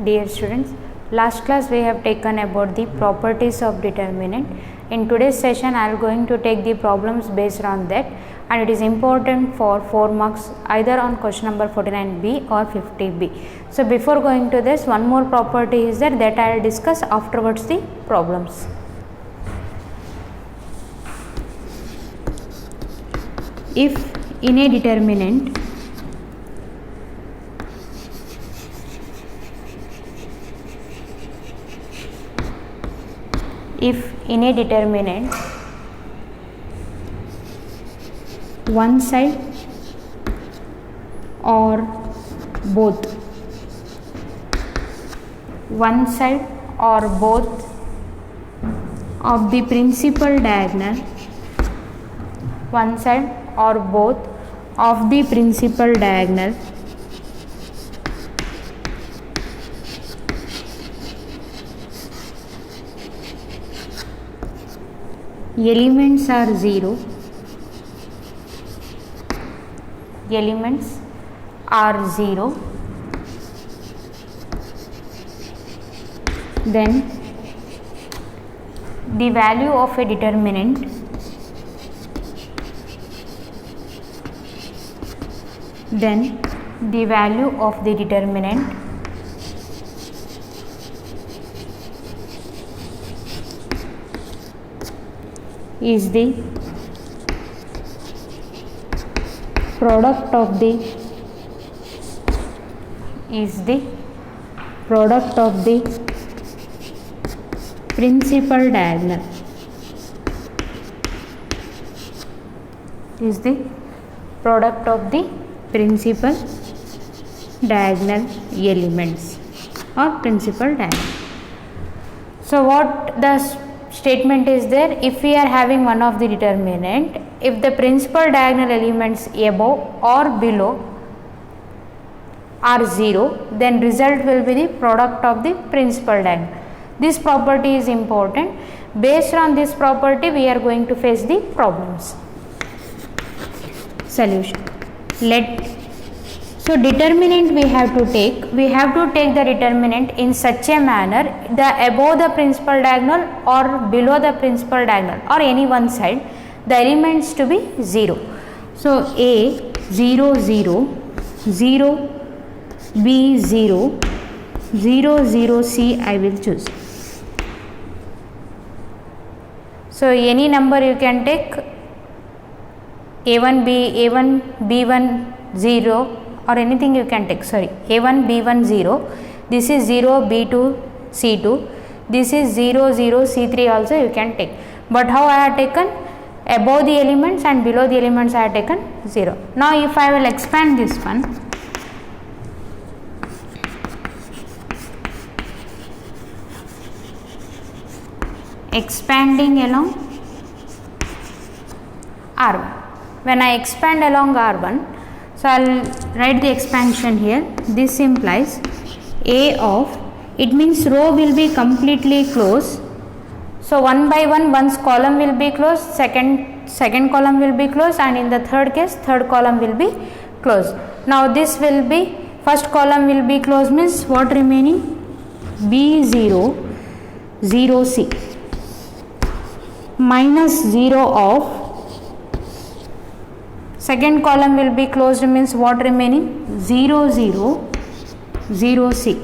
Dear students, last class we have taken about the properties of determinant. In today's session I am going to take the problems based on that, and it is important for 4 marks either on question number 49B or 50B. So before going to this, one more property is there that I will discuss afterwards the problems. If in a determinant one side or both of the principal diagonal elements are 0, then the value of a determinant is the product of the principal diagonal elements or principal diagonal. So what the statement is there? If we are having one of the determinant, if the principal diagonal elements above or below are 0, then result will be the product of the principal diagonal. This property is important. Based on this property we are going to face the problems. Solution. So determinant we have to take the determinant in such a manner, the above the principal diagonal or below the principal diagonal or any one side, the elements to be 0. So A 0 0 0, B 0 0 0, C I will choose. So any number you can take, A1 B1 0 or anything you can take. A1 B1 0, this is 0 B2 C2, this is 0 0 C3 also you can take. But how I have taken? Above the elements and below the elements I have taken 0. Now if I will expand this one, expanding along R1. When I expand along R1, so I will write the expansion here. This implies A of, it means row will be completely closed. So one by one, one's column will be closed, second column will be closed, and in the third case, third column will be closed. Now this will be, first column will be closed, means what remaining? B0 0 C minus 0 of, second column will be closed, means what remaining? 0 0 0 C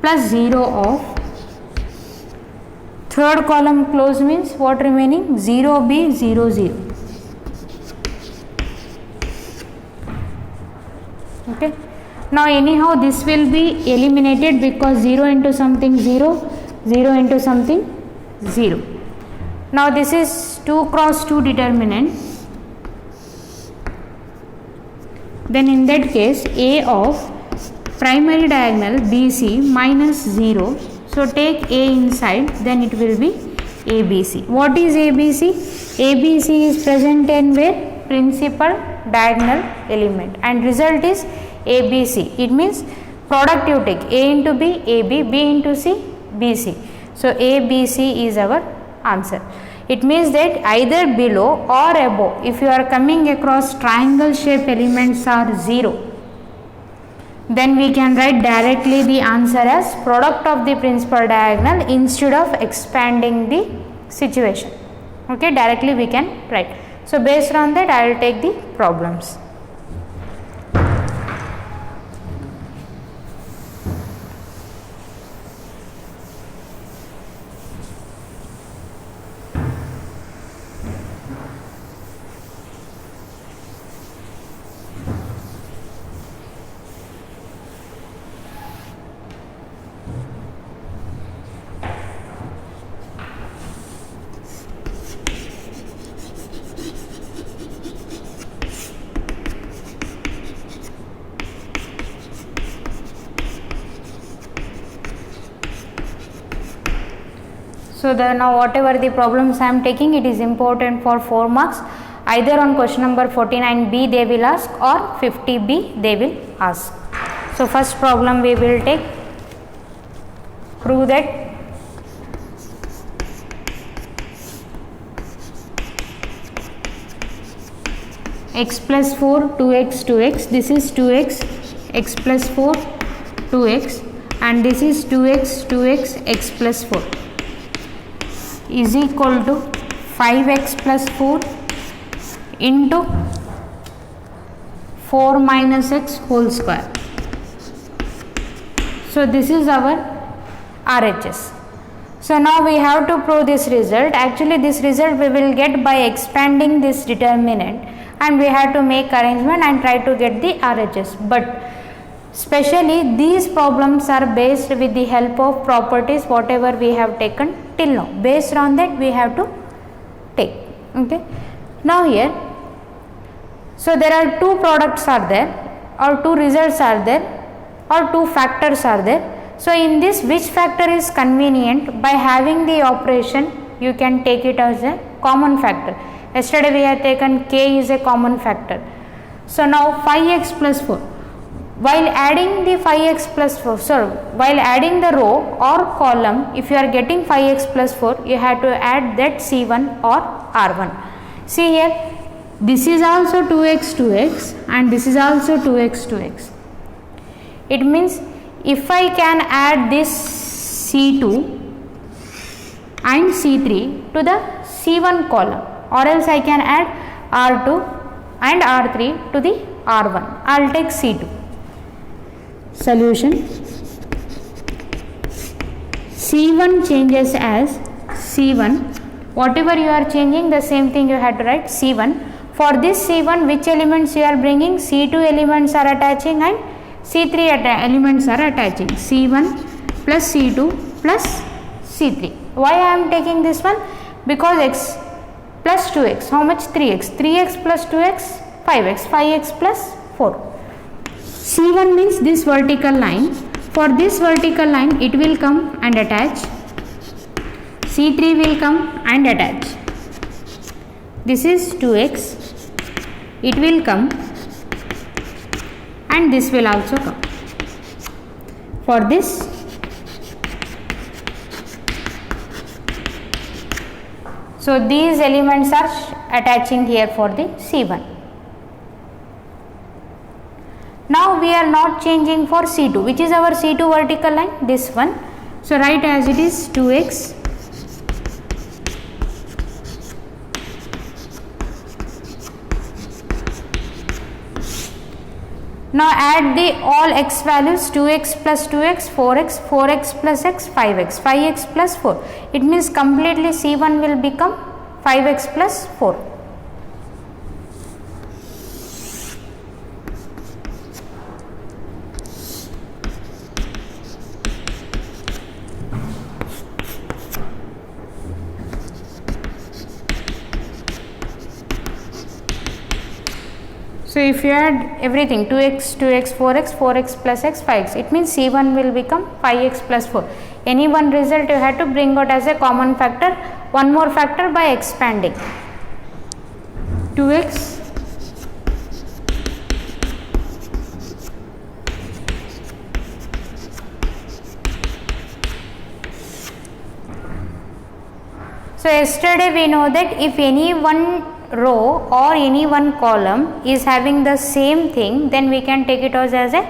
plus 0 of, third column closed, means what remaining? 0 B 0 0. Okay. Now anyhow this will be eliminated because 0 into something 0, 0 into something 0. Now this is 2 cross 2 determinant. Then in that case A of primary diagonal BC minus 0. So take A inside, then it will be ABC. What is ABC? ABC is present in where? Principal diagonal element, and result is ABC. It means product you take A into B, AB, B into C, BC. So ABC is our answer. It means that either below or above, if you are coming across triangle shape elements are 0, then we can write directly the answer as product of the principal diagonal instead of expanding the situation. Okay, directly we can write. So based on that I will take the problems. So now whatever the problems I am taking, it is important for 4 marks. Either on question number 49B they will ask or 50B they will ask. So first problem we will take. Prove that x plus 4 2x 2x, this is 2x, x plus 4 2x, and this is 2x 2x x plus 4 is equal to 5x plus 4 into 4 minus x whole square. So this is our RHS. So now we have to prove this result. Actually this result we will get by expanding this determinant, and we have to make arrangement and try to get the RHS. But especially these problems are based with the help of properties whatever we have taken till now. Based on that we have to take. Okay. Now here, so there are two products are there, or two results are there, or two factors are there. So in this, which factor is convenient? By having the operation you can take it as a common factor. Yesterday we have taken k is a common factor. So now 5x plus 4. While adding the 5x plus 4, while adding the row or column, if you are getting 5x plus 4, you have to add that C1 or R1. See here, this is also 2x 2x and this is also 2x 2x. It means if I can add this C2 and C3 to the C1 column, or else I can add R2 and R3 to the R1. I will take C2. Solution. C1 changes as C1. Whatever you are changing, the same thing you have to write C1. For this C1, which elements you are bringing? C2 elements are attaching and C3 elements are attaching. C1 plus C2 plus C3. Why I am taking this one? Because x plus 2x, how much? 3x. 3x plus 2x, 5x. 5x plus 4. C1 means this vertical line. For this vertical line it will come and attach. C3 will come and attach. This is 2x. It will come and this will also come. For this, so these elements are attaching here for the C1. Now we are not changing for C2. Which is our C2 vertical line? This one. So write as it is 2x now add the all x values. 2x plus 2x, 4x, 4x plus x, 5x, 5x plus 4. It means completely C1 will become 5x plus 4. So if you add everything, 2x, 2x, 4x, 4x plus x, 5x, it means C1 will become 5x plus 4. Any one result you have to bring out as a common factor, one more factor by expanding. 2x so yesterday we know that if any one row or any one column is having the same thing, then we can take it as a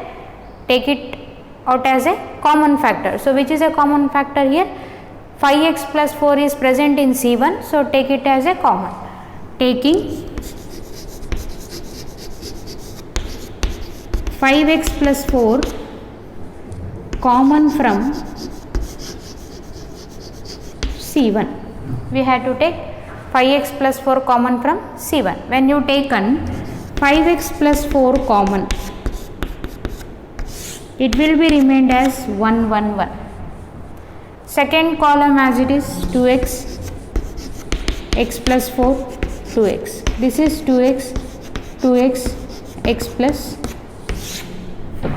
take it out as a common factor. So which is a common factor here? 5x plus 4 is present in C1, so take it as a common. Taking 5x plus 4 common from C1. We had to take 5x plus 4 common from C1. When you taken 5x plus 4 common, it will be remained as 1, 1, 1. Second column as it is 2x, x plus 4, 2x. This is 2x, 2x, x plus 4.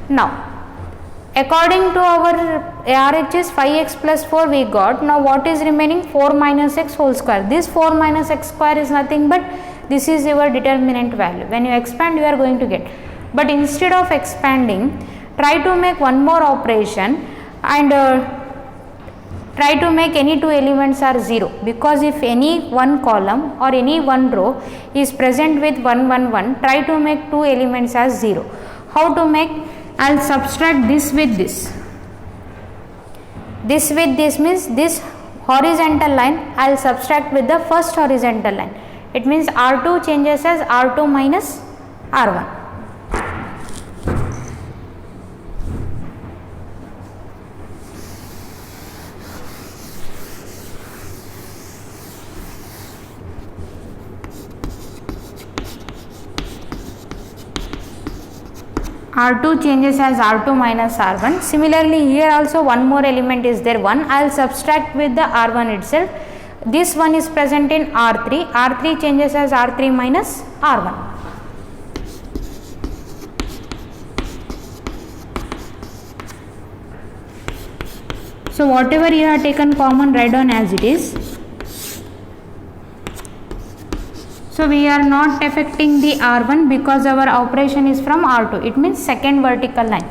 Now, according to our RHS 5x plus 4 we got. Now what is remaining? 4 minus x whole square. This 4 minus x square is nothing but this is your determinant value. When you expand you are going to get. But instead of expanding, try to make one more operation and try to make any two elements are 0, because if any one column or any one row is present with 1, 1, 1, try to make two elements as 0. How to make? I will subtract this with this. This with this means this horizontal line I will subtract with the first horizontal line. It means R2 changes as R2 minus R1. R2 changes as R2 minus R1. Similarly, here also one more element is there, 1. I will subtract with the R1 itself. This one is present in R3. R3 changes as R3 minus R1. So, whatever you have taken common, write down as it is. So, we are not affecting the R1 because our operation is from R2. It means second vertical line.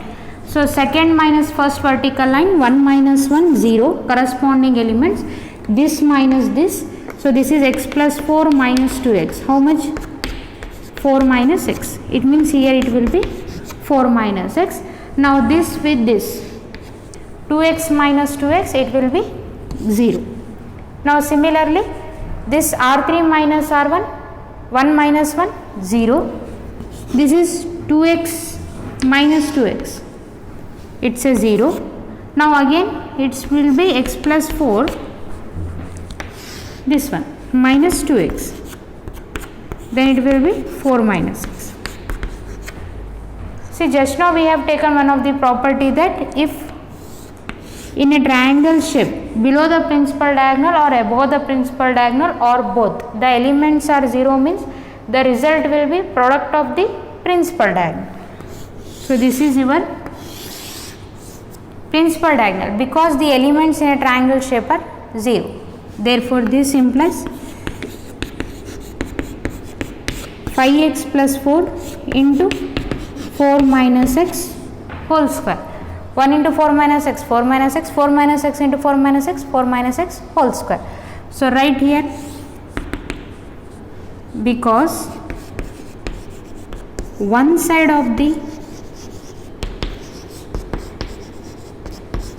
So, second minus first vertical line, 1 minus 1, 0, corresponding elements. This minus this. So, this is x plus 4 minus 2x. How much? 4 minus x. It means here it will be 4 minus x. Now, this with this. 2x minus 2x, it will be 0. Now, similarly, this R3 minus R1, 1 minus 1, 0. This is 2x minus 2x. It's a 0. Now, again, it will be x plus 4, this one, minus 2x. Then it will be 4 minus x. See, just now we have taken one of the property that if in a triangle shape below the principal diagonal or above the principal diagonal or both the elements are 0 means the result will be product of the principal diagonal. So, this is your principal diagonal because the elements in a triangle shape are 0. Therefore, this implies 5x plus 4 into 4 minus x whole square. 1 into 4 minus x, 4 minus x, 4 minus x into 4 minus x, 4 minus x whole square. So, right here, because one side of the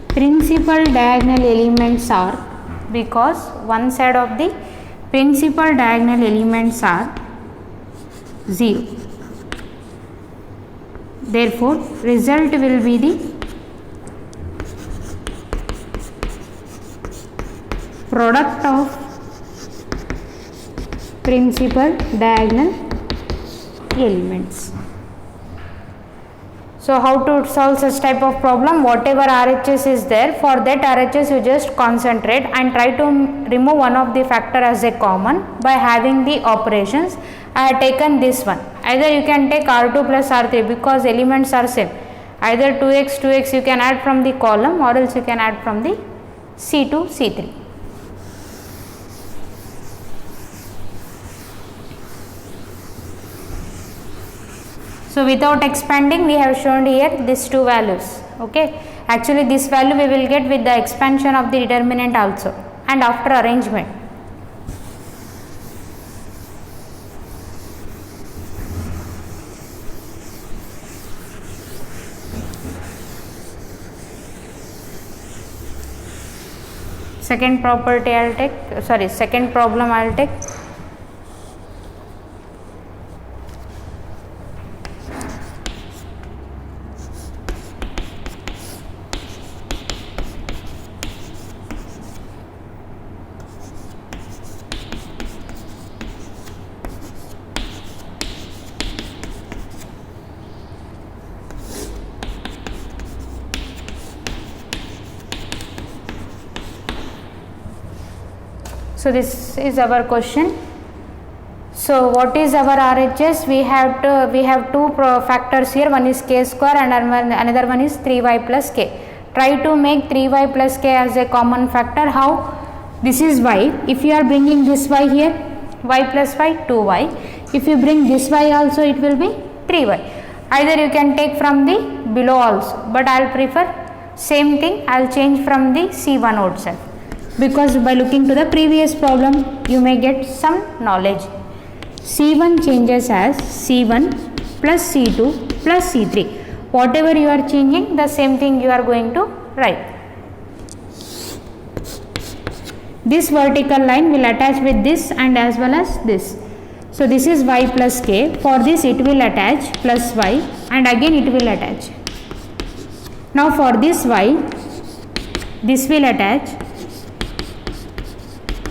principal diagonal elements are, because one side of the principal diagonal elements are 0. Therefore, result will be the product of principal diagonal elements. So, how to solve such type of problem? Whatever RHS is there, for that RHS you just concentrate and try to remove one of the factor as a common by having the operations. I have taken this one. Either you can take R2 plus R3 because elements are same. Either 2x, 2x you can add from the column or else you can add from the C2, C3. So, without expanding we have shown here these two values. Okay. Actually, this value we will get with the expansion of the determinant also and after arrangement. Second property I'll take, second problem I'll take. So this is our question. So what is our RHS? We have two factors here. One is k square and another one is 3y plus k. Try to make 3y plus k as a common factor. How? This is y. If you are bringing this y here, y plus y 2y. If you bring this y also, it will be 3y. Either you can take from the below also, but I will prefer same thing. I will change from the C1 itself, because by looking to the previous problem you may get some knowledge. C1 changes as C1 plus C2 plus C3. Whatever you are changing, the same thing you are going to write. This vertical line will attach with this and as well as this. So this is y plus k. For this it will attach plus y and again it will attach. Now for this y, this will attach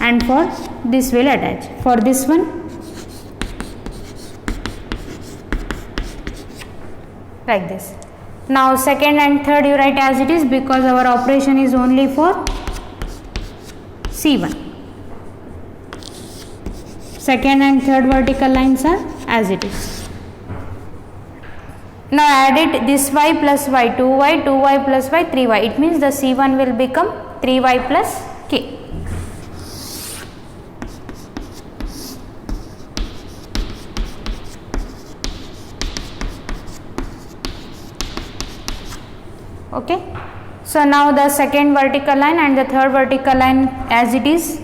and for this will attach. For this one, like this. Now second and third you write as it is, because our operation is only for C1. Second and third vertical lines are as it is. Now add it, this y plus y 2y, 2y plus y 3y. It means the C1 will become 3y plus k. Okay. So now the second vertical line and the third vertical line as it is.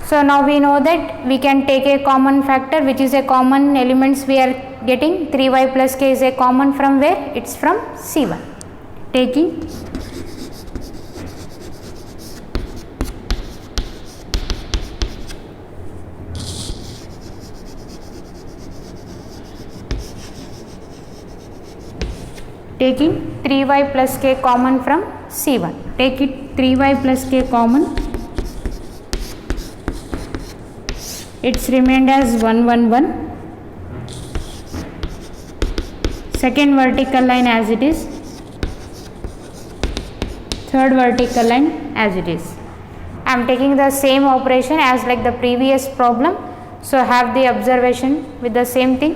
So now we know that we can take a common factor, which is a common elements we are getting. 3y plus k is a common from where? It's from C1. Taking taking 3y plus k common from C1. Take it 3y plus k common. It's remained as 1 1 1. Second vertical line as it is. Third vertical line as it is. I am taking the same operation as like the previous problem. So have the observation with the same thing.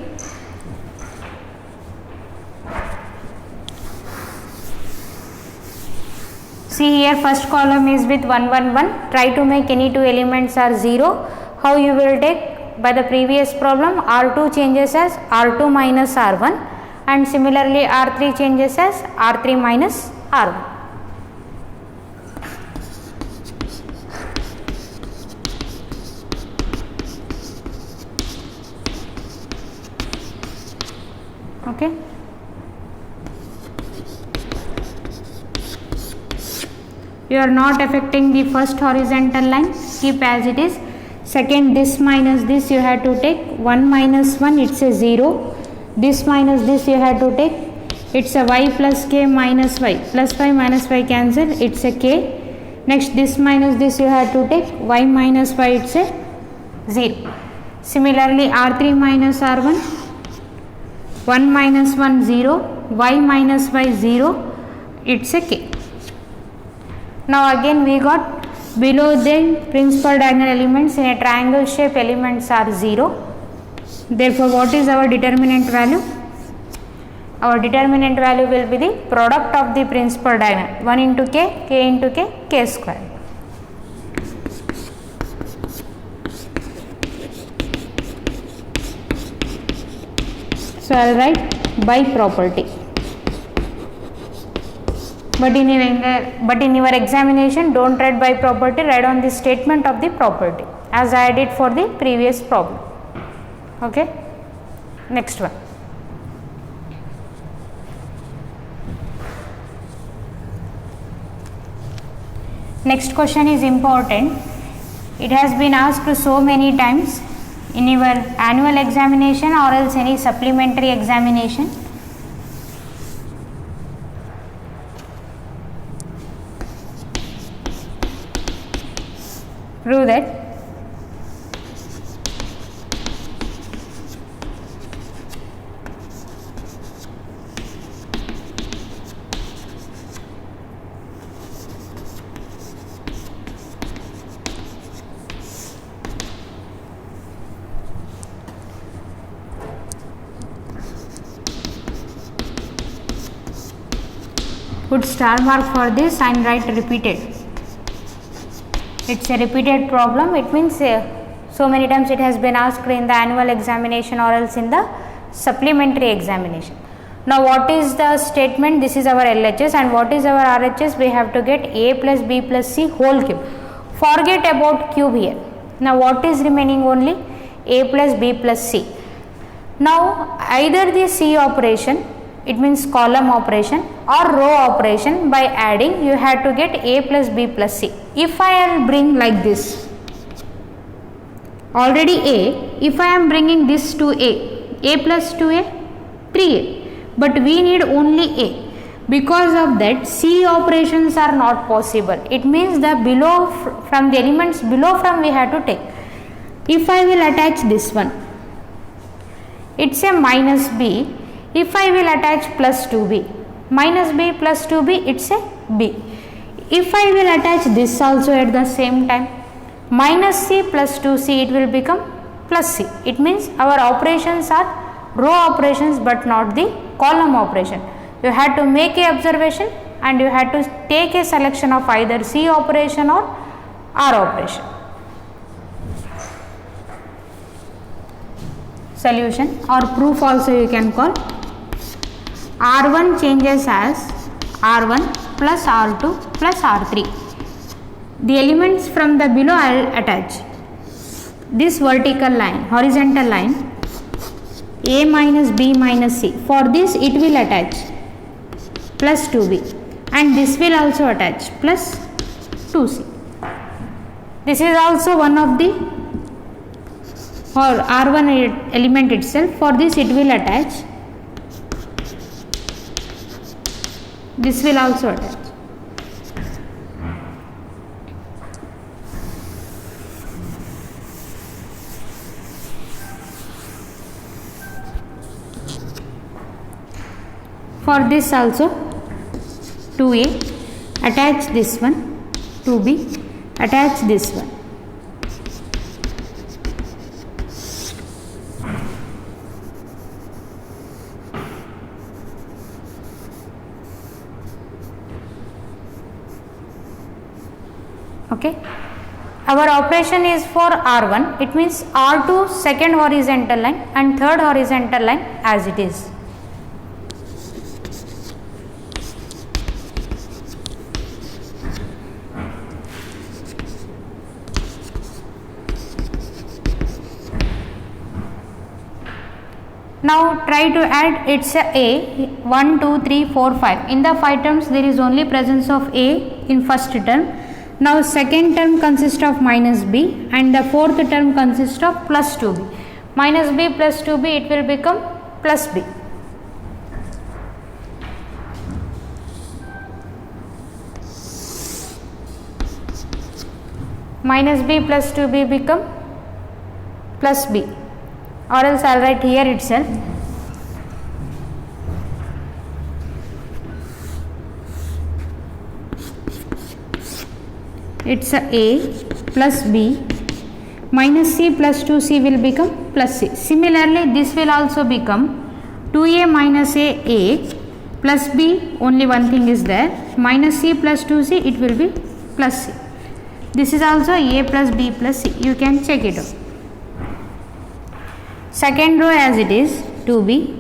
See here, first column is with 1 1 1. Try to make any two elements are 0. How you will take? By the previous problem, R2 changes as R2 minus R1 and similarly R3 changes as R3 minus R1. Okay. You are not affecting the first horizontal line, keep as it is. Second, this minus this you have to take 1 minus 1, it's a 0. This minus this you have to take, it's a y plus k minus y. Plus y minus y cancel, it's a k. Next, this minus this you have to take y minus y, it's a 0. Similarly, R3 minus R1, 1 minus 1 0, y minus y 0, it's a k. Now again we got below the principal diagonal elements in a triangle shape, elements are 0. Therefore, what is our determinant value? Our determinant value will be the product of the principal diagonal, 1 into k into k square. So I will write by property. But in your examination, don't write by property, write on the statement of the property, as I did for the previous problem. Okay, next one. Next question is important. It has been asked so many times in your annual examination or else any supplementary examination. Prove that. Put star mark for this and write repeated. It's a repeated problem. It means so many times it has been asked in the annual examination or else in the supplementary examination. Now what is the statement? This is our LHS, and what is our RHS? We have to get a plus b plus c whole cube. Forget about cube here. Now what is remaining? Only a plus b plus c. Now either the c operation, it means column operation, or row operation, by adding you have to get a plus b plus c. If I will bring like this, already a, if I am bringing this to a plus 2a, 3a, but we need only a. Because of that, c operations are not possible. It means the below, from the elements below from we have to take. If I will attach this one, it's a minus b. If I will attach plus 2b, minus b plus 2b, it's a b. If I will attach this also at the same time, minus c plus 2c, it will become plus c. It means our operations are row operations but not the column operation. You had to make a observation and you had to take a selection of either c operation or r operation. Solution or proof also you can call. R1 changes as R1 plus R2 plus R3. The elements from the below I will attach. This vertical line, horizontal line, a minus b minus c. For this it will attach plus 2b, and this will also attach plus 2c. This is also one of the or R1 element itself. For this it will attach. This will also attach. For this also 2a, attach this one, 2b, attach this one. Okay, our operation is for R1, it means R2 second horizontal line and third horizontal line as it is. Now try to add, it's a 1, 2, 3, 4, 5. In the 5 terms there is only presence of a in first term. Now second term consists of minus b and the fourth term consists of plus 2b. Minus b plus 2b, it will become plus b. Minus b plus 2b become plus b, or else I will write here itself. It's a plus b, minus c plus 2c will become plus c. Similarly, this will also become 2a minus a plus b, only one thing is there, minus c plus 2c, it will be plus c. This is also a plus b plus c, you can check it out. Second row as it is, 2b,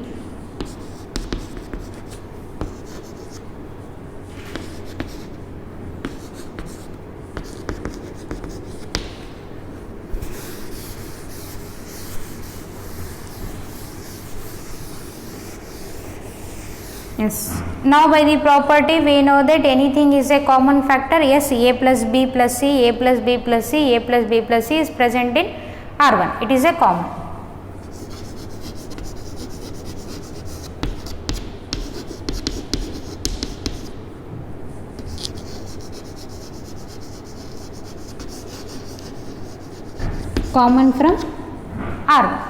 Yes. Now by the property we know that anything is a common factor. Yes, a plus b plus c, a plus b plus c, a plus b plus c is present in R1. It is a common. Common from R1.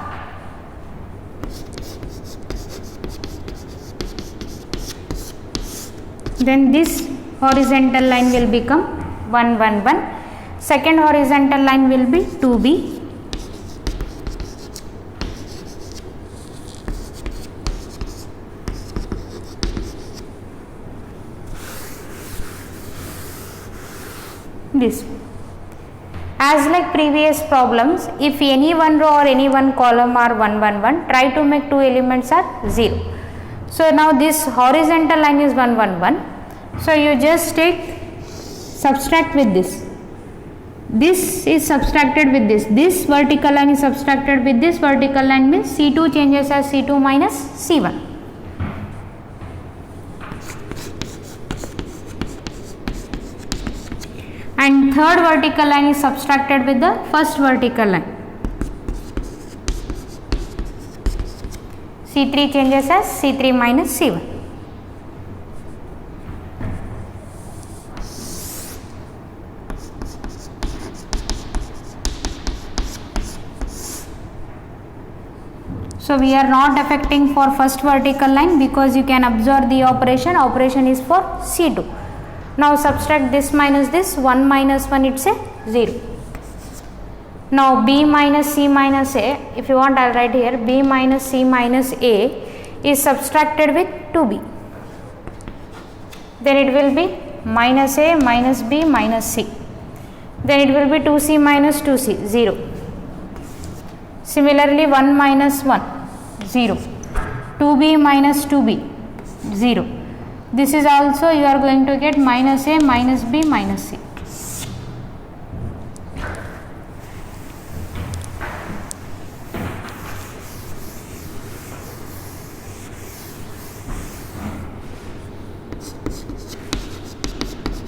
Then this horizontal line will become 1 1 1. Second horizontal line will be 2b. This. As like previous problems, if any one row or any one column are 1 1 1, try to make two elements are 0. So now this horizontal line is 1 1 1. So you just take subtract with this. This is subtracted with this. This vertical line is subtracted with this vertical line, means C2 changes as C2 minus C1. And third vertical line is subtracted with the first vertical line. C3 changes as C3 minus C1. So we are not affecting for first vertical line because you can observe the operation. Operation is for C2. Now subtract this minus this, 1 minus 1, it's a 0. Now b minus c minus a, if you want I'll write here, b minus c minus a is subtracted with 2b. Then it will be minus a minus b minus c. Then it will be 2c minus 2c, 0. Similarly 1 minus 1, 0. 2b minus 2b, 0. This is also you are going to get minus a minus b minus c.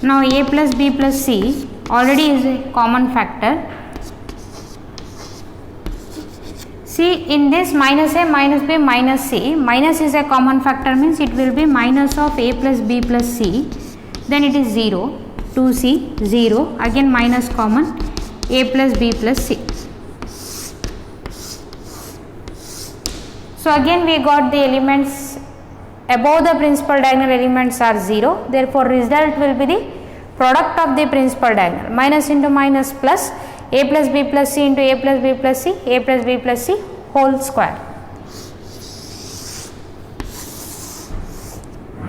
Now a plus b plus c already is a common factor. See, in this minus a minus b minus c, minus is a common factor, means it will be minus of a plus b plus c, then it is 0, 2c, 0, again minus common, a plus b plus c. So again we got the elements above the principal diagonal elements are 0, therefore result will be the product of the principal diagonal, minus into minus plus, a plus b plus c into a plus b plus c, a plus b plus c whole square.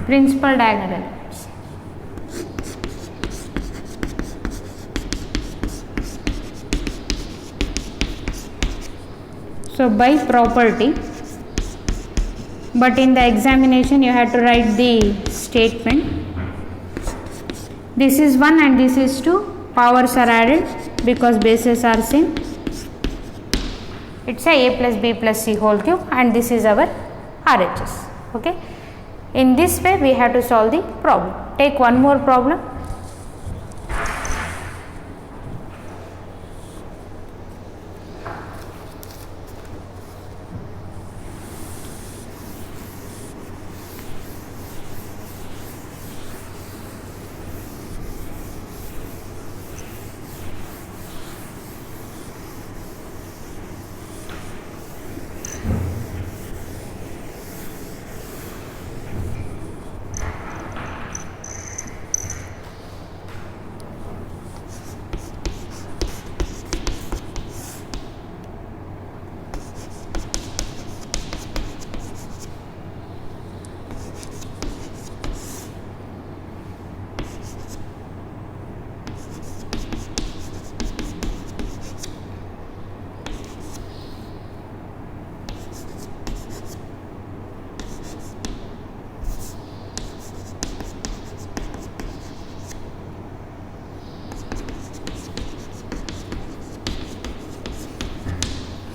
Principal diagonal elements. So by property, but in the examination you have to write the statement. This is 1 and this is 2, powers are added because bases are same. It's a plus b plus c whole cube and this is our RHS. Okay. In this way we have to solve the problem. Take one more problem.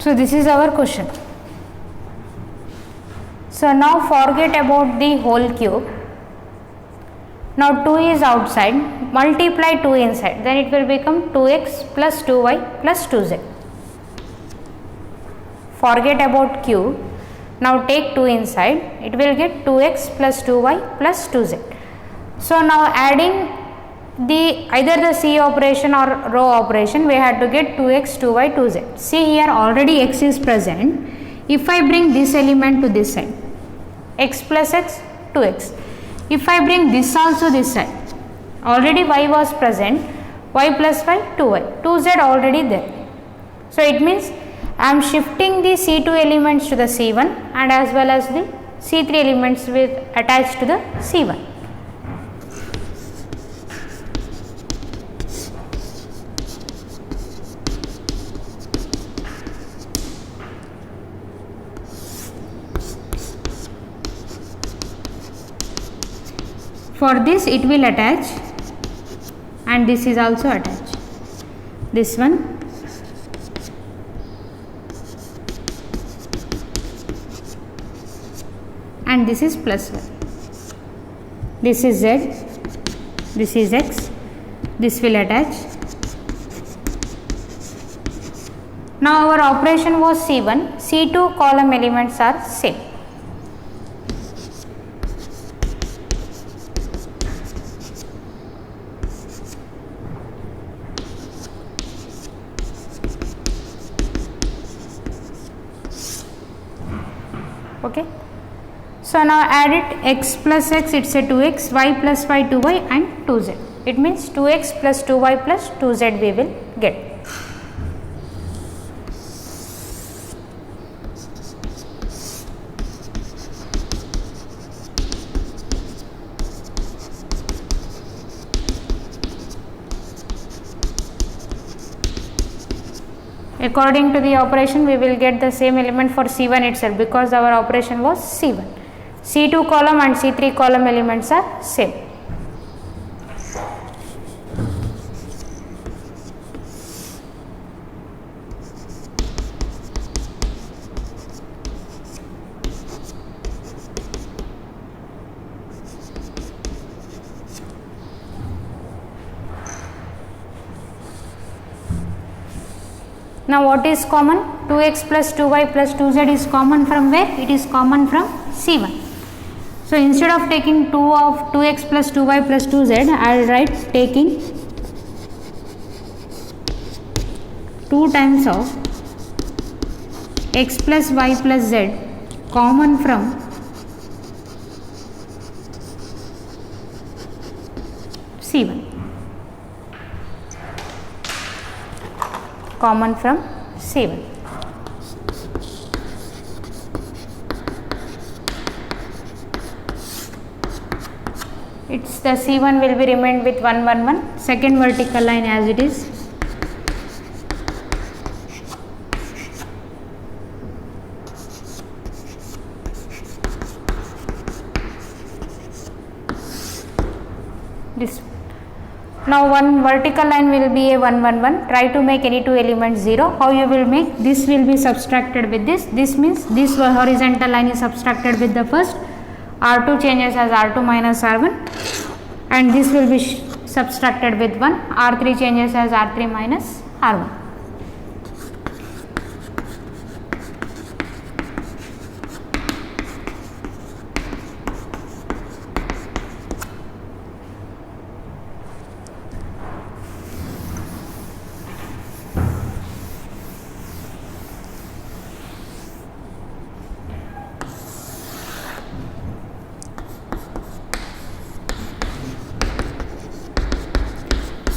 So this is our question. So now forget about the whole cube. Now 2 is outside, multiply 2 inside, then it will become 2x plus 2y plus 2z. Forget about cube. Now take 2 inside, it will get 2x plus 2y plus 2z. So now adding either the C operation or row operation, we had to get 2x, 2y, 2z. See here already x is present. If I bring this element to this side, x plus x, 2x. If I bring this also this side, already y was present, y plus y, 2y, 2z already there. So it means I am shifting the C2 elements to the C1 and as well as the C3 elements with attached to the C1. For this it will attach and this is also attached. This one. And this is plus 1. This is z, this is x, this will attach. Now our operation was C1, C2 column elements are same. Okay. So now add it, x plus x, it's a 2x, y plus y, 2y and 2z. It means 2x plus 2y plus 2z we will get. According to the operation, we will get the same element for C1 itself because our operation was C1. C2 column and C3 column elements are same. Now what is common? 2x plus 2y plus 2z is common from where? It is common from C1. So instead of taking 2 of 2x plus 2y plus 2z, I will write taking 2 times of x plus y plus z common from C1. Common from C1. It's the C1 will be remained with 1 1 1, second vertical line as it is. This. Now one vertical line will be a 1 1 1. Try to make any two elements 0. How you will make? This will be subtracted with this. This means this horizontal line is subtracted with the first. R2 changes as R2 minus R1 and this will be subtracted with 1. R3 changes as R3 minus R1.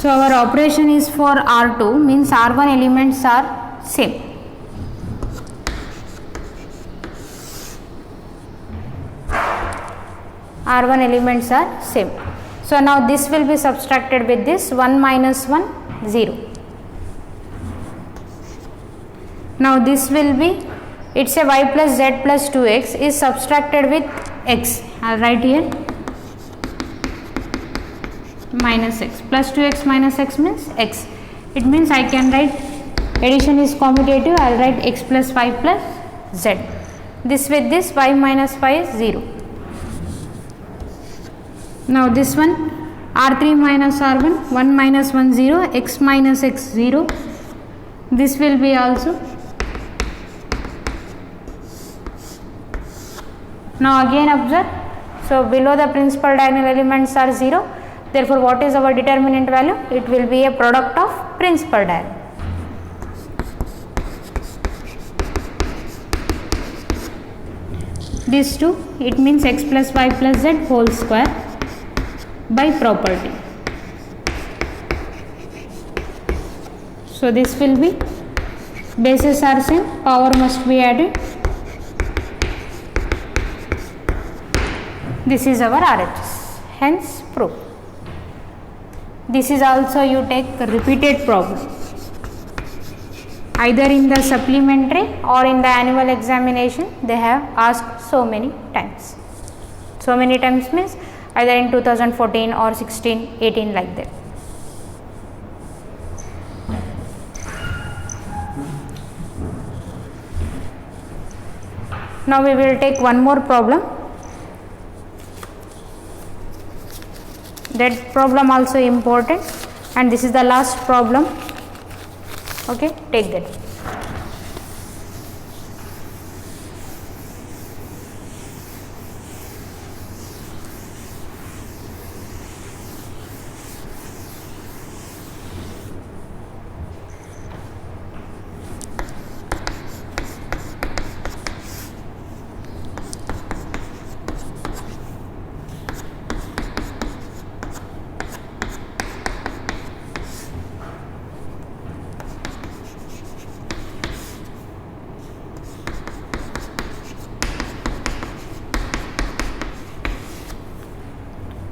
So our operation is for R2 means R1 elements are same. R1 elements are same. So now this will be subtracted with this 1 minus 1 0. Now this will be, it's a y plus z plus 2x is subtracted with x. I will write here minus x plus 2x minus x means x. It means I can write addition is commutative. I will write x plus y plus z. This with this, y minus y is 0. Now this one, r3 minus r1, 1 minus 1 0, x minus x 0. This will be also. Now again observe, so below the principal diagonal elements are 0, therefore what is our determinant value? It will be a product of principal diagonal. These two, it means x plus y plus z whole square by property. So this will be, bases are same, power must be added. This is our RHS, hence proof. This is also you take repeated problem. Either in the supplementary or in the annual examination, they have asked so many times. So many times means either in 2014 or 16, 18 like that. Now we will take one more problem. That problem also important, and this is the last problem. Okay, take that.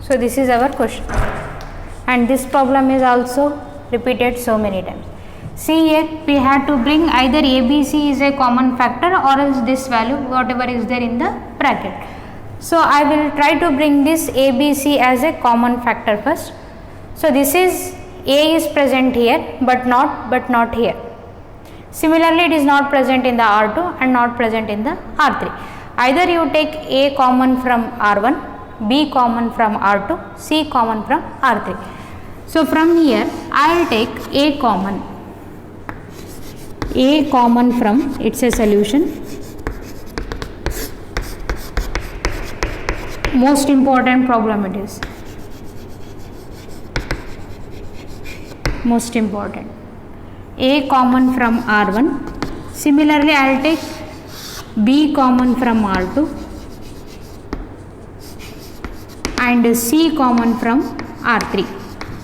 So this is our question, and this problem is also repeated so many times. See here, we had to bring either ABC is a common factor or else this value whatever is there in the bracket. So I will try to bring this ABC as a common factor first. So this is A is present here but not here. Similarly, it is not present in the R2 and not present in the R3. Either you take A common from R1, B common from R2, C common from R3. So from here I will take A common from, it's a solution. Most important problem it is. Most important. A common from R1. Similarly, I will take B common from R2 and C common from R3.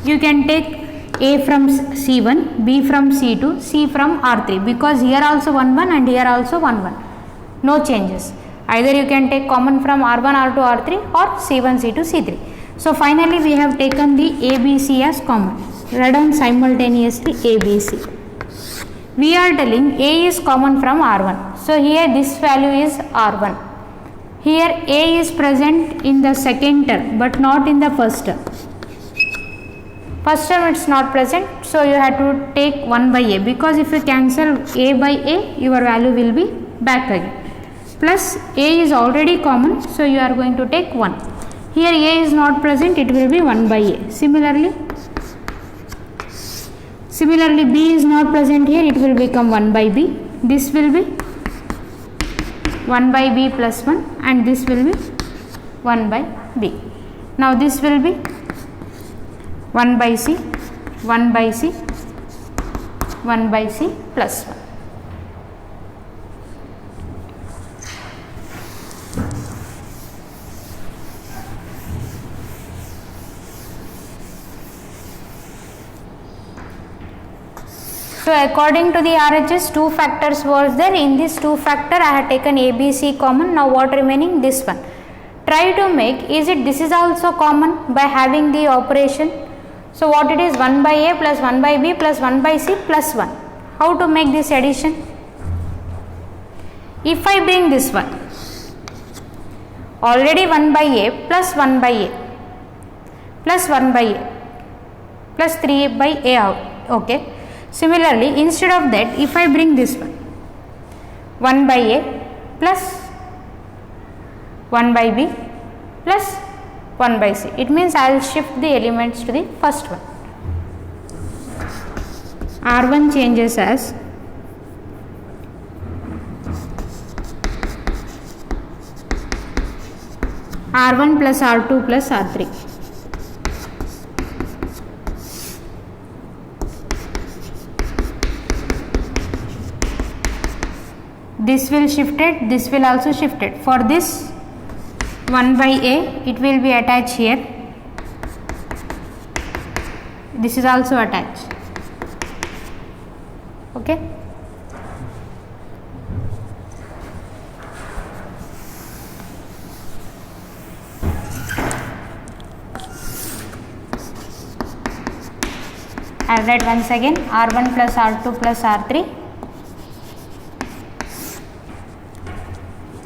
You can take A from C1, B from C2, C from R3, because here also 1 1 and here also 1 1. No changes. Either you can take common from R1, R2, R3 or C1, C2, C3. So finally we have taken the ABC as common. Write down simultaneously ABC. We are telling A is common from R1. So here this value is R1. Here A is present in the second term but not in the first term. First term it is not present, so you have to take 1 by A, because if you cancel A by A, your value will be back again. Plus A is already common, so you are going to take 1. Here A is not present, it will be 1 by A. Similarly B is not present here, it will become 1 by B. This will be 1 by B plus 1 and this will be 1 by B. Now this will be 1 by C, 1 by C, 1 by C plus 1. So according to the RHS, 2 factors was there. In this 2 factor I had taken ABC common. Now what remaining? This one. Try to make, this is also common by having the operation. So what it is? 1 by A plus 1 by B plus 1 by C plus 1. How to make this addition? If I bring this one, already 1 by A plus 1 by A plus 1 by A plus 3 by A out. Okay. Similarly, instead of that, if I bring this one, 1 by A plus 1 by B plus 1 by C. It means I will shift the elements to the first one. R1 changes as R1 plus R2 plus R3. This will shifted, this will also shifted. For this 1 by A, it will be attached here. This is also attached. Okay. I'll write once again R1 plus R2 plus R3.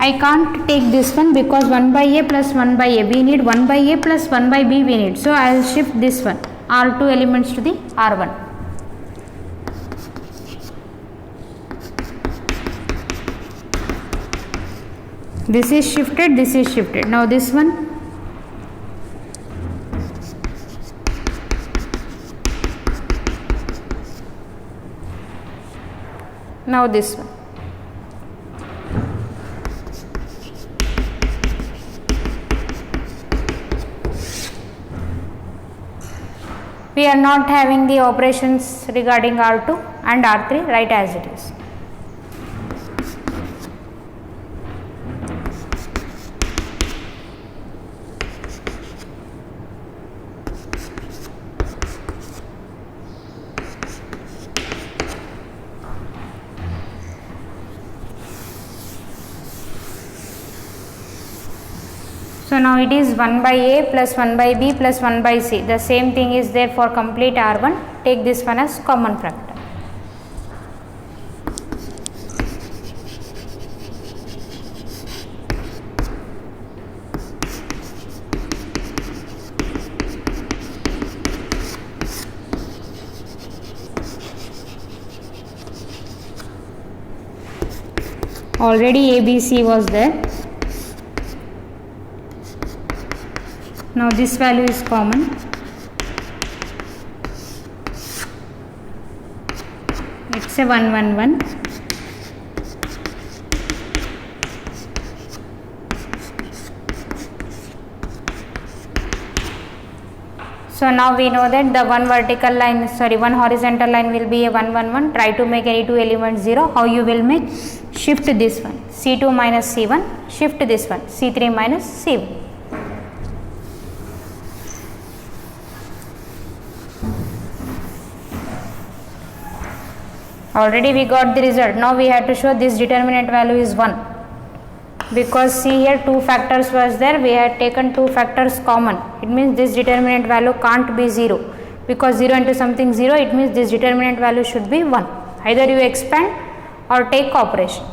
I can't take this one because 1 by A plus 1 by A. We need 1 by A plus 1 by B we need. So I will shift this one R2 elements to the R1. This is shifted, this is shifted. Now this one. Now this one. We are not having the operations regarding R2 and R3, write as it is. So now it is 1 by A plus 1 by B plus 1 by C. The same thing is there for complete R1. Take this one as common factor. Already ABC was there. Now this value is common. It's a 1 1 1. So now we know that the one horizontal line will be a 1 1 1. Try to make any two elements 0. How you will make? Shift this one C2 minus C1. Shift this one C3 minus C1. Already we got the result. Now we have to show this determinant value is 1. Because see here two factors was there, we had taken two factors common. It means this determinant value can't be 0. Because 0 into something 0, it means this determinant value should be 1. Either you expand or take operation.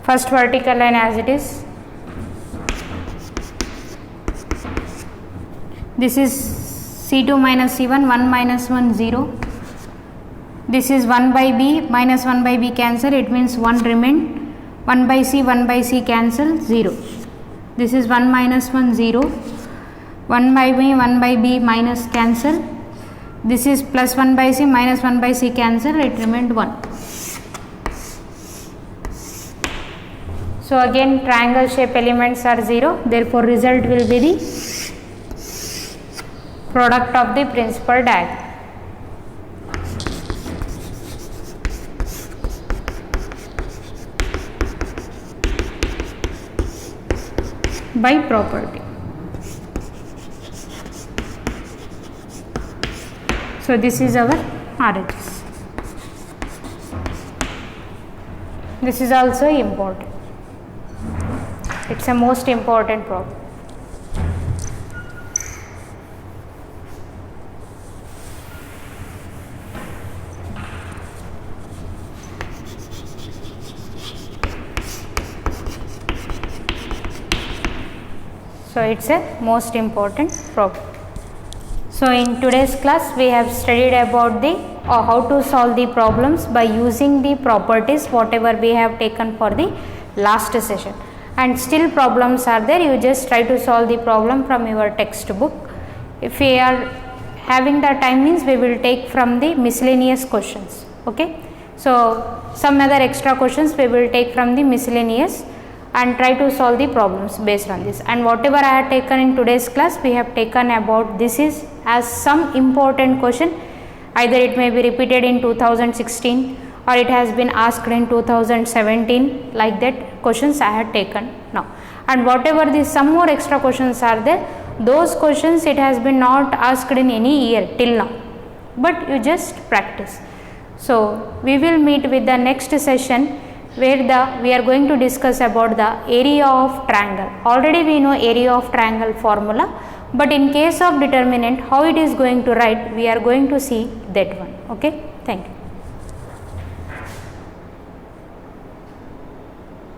First vertical line as it is. This is C2 minus C1, 1 minus 1, 0. This is 1 by B, minus 1 by B cancel, it means 1 remain. 1 by C cancel, 0. This is 1 minus 1, 0. 1 by B minus cancel. This is plus 1 by C minus 1 by C cancel, it remained 1. So again triangle shape elements are 0, therefore result will be the product of the principal diagonal. By property. So this is our RHS. This is also important. It's a most important problem. So it's a most important problem. So in today's class we have studied about the how to solve the problems by using the properties whatever we have taken for the last session, and still problems are there. You just try to solve the problem from your textbook. If we are having the time means we will take from the miscellaneous questions. Okay, so some other extra questions we will take from the miscellaneous and try to solve the problems based on this. And whatever I have taken in today's class, we have taken about this is as some important question, either it may be repeated in 2016 or it has been asked in 2017, like that questions I have taken now. And whatever the some more extra questions are there, those questions it has been not asked in any year till now, but you just practice. So we will meet with the next session where we are going to discuss about the area of triangle. Already we know area of triangle formula, but in case of determinant how it is going to write, we are going to see that one. Okay, thank you.